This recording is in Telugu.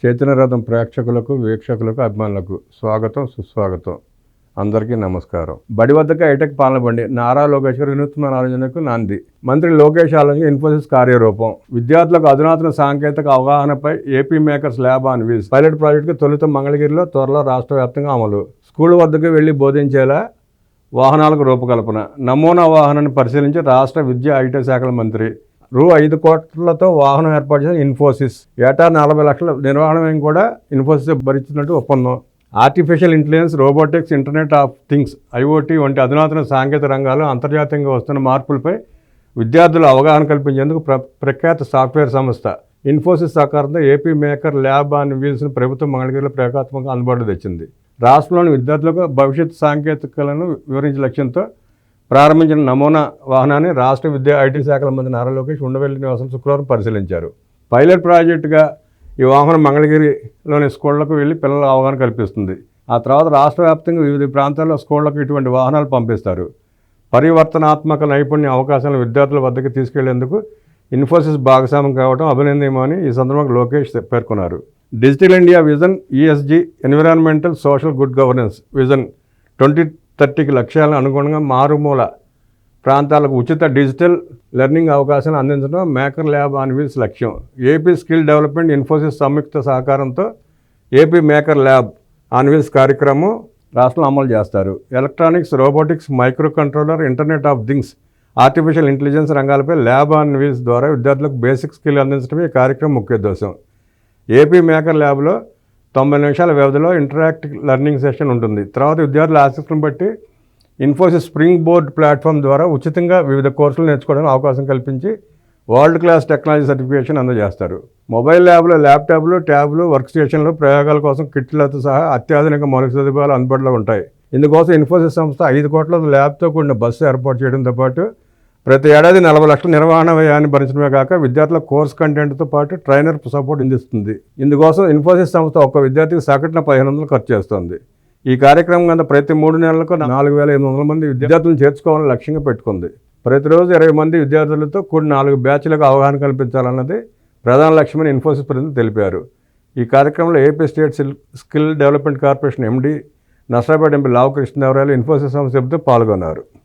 చైతన్యరథం ప్రేక్షకులకు, వీక్షకులకు, అభిమానులకు స్వాగతం, సుస్వాగతం. అందరికీ నమస్కారం. బడి వద్దకు హైటెక్ పాలన బండి నారా లోకేష్ గారి వినూత్న ఆలోచనకు నాంది. మంత్రి లోకేష్ ఆలోచన ఇన్ఫోసిస్ కార్యరూపం. విద్యార్థులకు అధునాతన సాంకేతిక అవగాహనపై AP makers lab on wheels pilot ప్రాజెక్టుకు తొలుత మంగళగిరిలో, త్వరలో రాష్ట్ర వ్యాప్తంగా అమలు. స్కూల్ వద్దకు వెళ్లి బోధించేలా వాహనాలకు రూపకల్పన. నమూనా వాహనాన్ని పరిశీలించి రాష్ట్ర విద్యా ఐటీ శాఖల మంత్రి రూ. 5 కోట్లతో వాహనం ఏర్పాటు చేసిన ఇన్ఫోసిస్ ఏటా 40 లక్షల నిర్వహణ వ్యయం కూడా ఇన్ఫోసిస్ భరిస్తున్నట్టు ఒప్పందం. Artificial intelligence, robotics, internet of things, IoT వంటి అధునాతన సాంకేతిక రంగాల్లో అంతర్జాతీయంగా వస్తున్న మార్పులపై విద్యార్థులు అవగాహన కల్పించేందుకు ప్రఖ్యాత సాఫ్ట్వేర్ సంస్థ ఇన్ఫోసిస్ సహకారంతో ఏపీ మేకర్ ల్యాబ్ ఆన్ వీల్స్ను ప్రభుత్వం మంగళగిరిలో ప్రయోగాత్మకంగా అందుబాటులో తెచ్చింది. రాష్ట్రంలోని విద్యార్థులకు భవిష్యత్ సాంకేతికలను వివరించే లక్ష్యంతో ప్రారంభించిన నమూనా వాహనాన్ని రాష్ట్ర విద్యా ఐటీ శాఖల మంత్రి నారా లోకేష్ ఉండవల్లి నివాసం శుక్రవారం పరిశీలించారు. పైలట్ ప్రాజెక్టుగా ఈ వాహనం మంగళగిరిలోని స్కూళ్లకు వెళ్లి పిల్లల అవగాహన కల్పిస్తుంది. ఆ తర్వాత రాష్ట్ర వ్యాప్తంగా వివిధ ప్రాంతాల్లో స్కూళ్లకు ఇటువంటి వాహనాలు పంపిస్తారు. పరివర్తనాత్మక నైపుణ్య అవకాశాలను విద్యార్థుల వద్దకు తీసుకెళ్లేందుకు ఇన్ఫోసిస్ భాగస్వామ్యం కావడం అభినందనీయమని ఈ సందర్భంగా లోకేష్ పేర్కొన్నారు. Digital India vision, ESG, environmental social good governance vision 2030కి లక్ష్యాలను అనుగుణంగా మారుమూల ప్రాంతాలకు ఉచిత డిజిటల్ లెర్నింగ్ అవకాశాలను అందించడం మేకర్ ల్యాబ్ ఆన్ వీల్స్ లక్ష్యం. ఏపీ స్కిల్ డెవలప్మెంట్, ఇన్ఫోసిస్ సంయుక్త సహకారంతో AP maker lab on wheels కార్యక్రమం రాష్ట్రంలో అమలు చేస్తారు. Electronics, robotics, micro controller, internet of things, artificial intelligence రంగాలపై ల్యాబ్ ఆన్ వీల్స్ ద్వారా విద్యార్థులకు బేసిక్ స్కిల్ అందించడమే ఈ కార్యక్రమం ముఖ్య ఉద్దేశం. ఏపీ మేకర్ ల్యాబ్లో 90 నిమిషాల వ్యవధిలో ఇంటరాక్టివ్ లెర్నింగ్ సెషన్ ఉంటుంది. తర్వాత విద్యార్థుల ఆసక్తిని బట్టి ఇన్ఫోసిస్ స్ప్రింగ్ బోర్డ్ ప్లాట్ఫామ్ ద్వారా ఉచితంగా వివిధ కోర్సులు నేర్చుకోవడానికి అవకాశం కల్పించి వరల్డ్ క్లాస్ టెక్నాలజీ సర్టిఫికేషన్ అందజేస్తారు. మొబైల్ ల్యాబ్లో ల్యాప్టాప్లు, ట్యాబ్లు, వర్క్ స్టేషన్లు, ప్రయోగాల కోసం కిట్లతో సహా అత్యాధునిక మౌలిక సదుపాయాలు అందుబాటులో ఉంటాయి. ఇందుకోసం ఇన్ఫోసిస్ సంస్థ 5 కోట్ల ల్యాబ్తో కూడిన బస్సు ఏర్పాటు చేయడంతో పాటు ప్రతి ఏడాది 40 లక్షల నిర్వహణ వ్యయాన్ని భరించడమే కాక విద్యార్థుల కోర్స్ కంటెంట్తో పాటు ట్రైనర్ సపోర్ట్ అందిస్తుంది. ఇందుకోసం ఇన్ఫోసిస్ సంస్థ ఒక్క విద్యార్థికి సగటున 1500 ఖర్చు చేస్తుంది. ఈ కార్యక్రమం కింద ప్రతి 3 నెలలకు 4800 మంది విద్యార్థులను చేర్చుకోవాలని లక్ష్యంగా పెట్టుకుంది. ప్రతిరోజు 20 మంది విద్యార్థులతో కూడిన 4 బ్యాచ్లకు అవగాహన కల్పించాలన్నది ప్రధాన లక్ష్యమని ఇన్ఫోసిస్ ప్రతినిధులు తెలిపారు. ఈ కార్యక్రమంలో AP state skill development corporation MD, Narasaraopet MP Lavu Krishnadevarayalu, Infosys సంస్థ సభ్యులతో పాల్గొన్నారు.